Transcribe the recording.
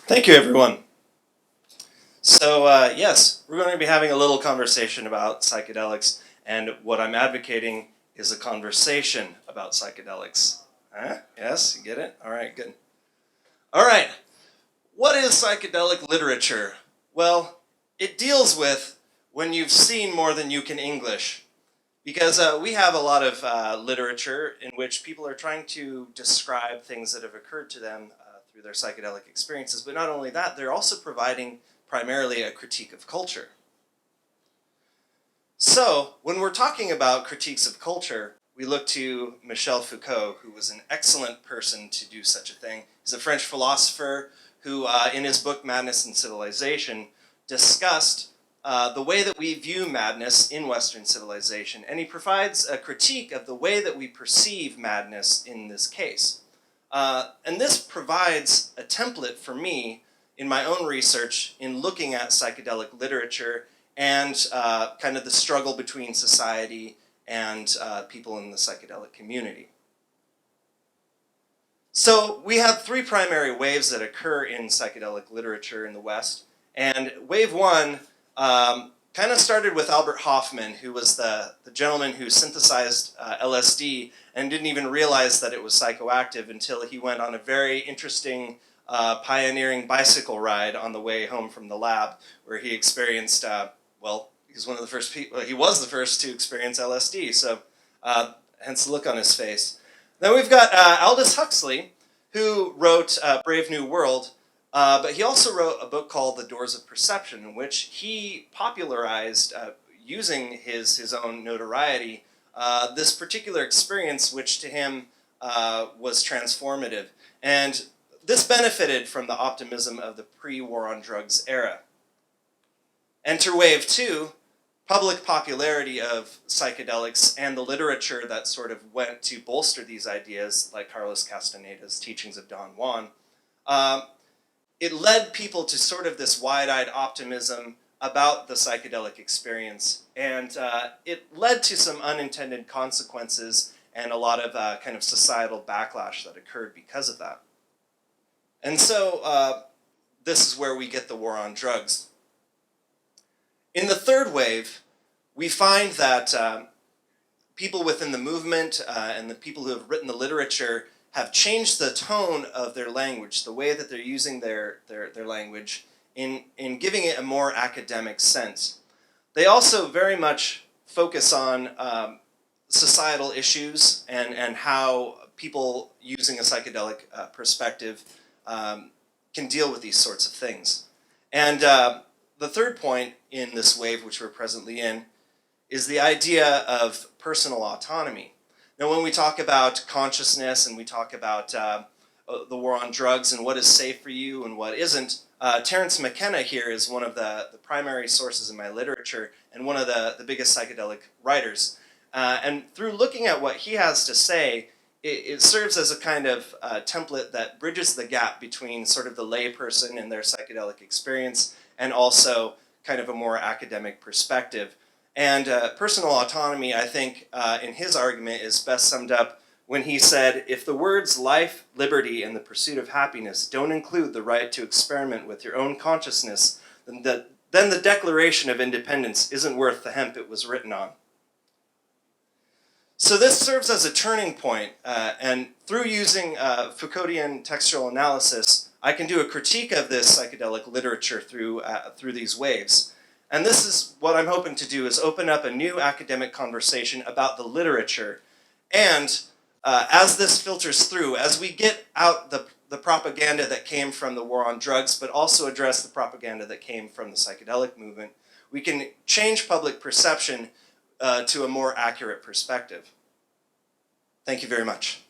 Thank you, everyone. So, yes, we're going to be having a little conversation about psychedelics, and what I'm advocating is a conversation about psychedelics. Huh? Yes, you get it? All right, good. All right, what is psychedelic literature? Well, it deals with when you've seen more than you can English. Because we have a lot of literature in which people are trying to describe things that have occurred to them through their psychedelic experiences. But not only that, they're also providing primarily a critique of culture. So when we're talking about critiques of culture, we look to Michel Foucault, who was an excellent person to do such a thing. He's a French philosopher who, in his book Madness and Civilization, discussed the way that we view madness in Western civilization, and he provides a critique of the way that we perceive madness in this case. And this provides a template for me in my own research in looking at psychedelic literature and kind of the struggle between society and people in the psychedelic community. So we have three primary waves that occur in psychedelic literature in the West, and wave one kind of started with Albert Hofmann, who was the gentleman who synthesized LSD and didn't even realize that it was psychoactive until he went on a very interesting pioneering bicycle ride on the way home from the lab, where he experienced, well, he's one of the first people, he was the first to experience LSD, so hence the look on his face. Then we've got Aldous Huxley, who wrote Brave New World, but he also wrote a book called The Doors of Perception, in which he popularized, using his own notoriety, this particular experience, which to him was transformative. And this benefited from the optimism of the pre-war on drugs era. Enter wave two, public popularity of psychedelics and the literature that sort of went to bolster these ideas, like Carlos Castaneda's Teachings of Don Juan. It led people to sort of this wide-eyed optimism about the psychedelic experience, and it led to some unintended consequences and a lot of kind of societal backlash that occurred because of that. And so this is where we get the war on drugs. In the third wave, we find that people within the movement and the people who have written the literature have changed the tone of their language, the way that they're using their language, in giving it a more academic sense. They also very much focus on societal issues and how people using a psychedelic perspective can deal with these sorts of things. And the third point in this wave, which we're presently in, is the idea of personal autonomy. Now, when we talk about consciousness and we talk about the war on drugs and what is safe for you and what isn't, Terence McKenna here is one of the primary sources in my literature and one of the biggest psychedelic writers. And through looking at what he has to say, it serves as a kind of template that bridges the gap between sort of the layperson and their psychedelic experience and also kind of a more academic perspective. And personal autonomy, I think, in his argument is best summed up when he said, if the words life, liberty, and the pursuit of happiness don't include the right to experiment with your own consciousness, then the Declaration of Independence isn't worth the hemp it was written on. So this serves as a turning point, and through using Foucauldian textual analysis, I can do a critique of this psychedelic literature through these waves. And this is what I'm hoping to do, is open up a new academic conversation about the literature. And as this filters through, as we get out the propaganda that came from the war on drugs, but also address the propaganda that came from the psychedelic movement, we can change public perception to a more accurate perspective. Thank you very much.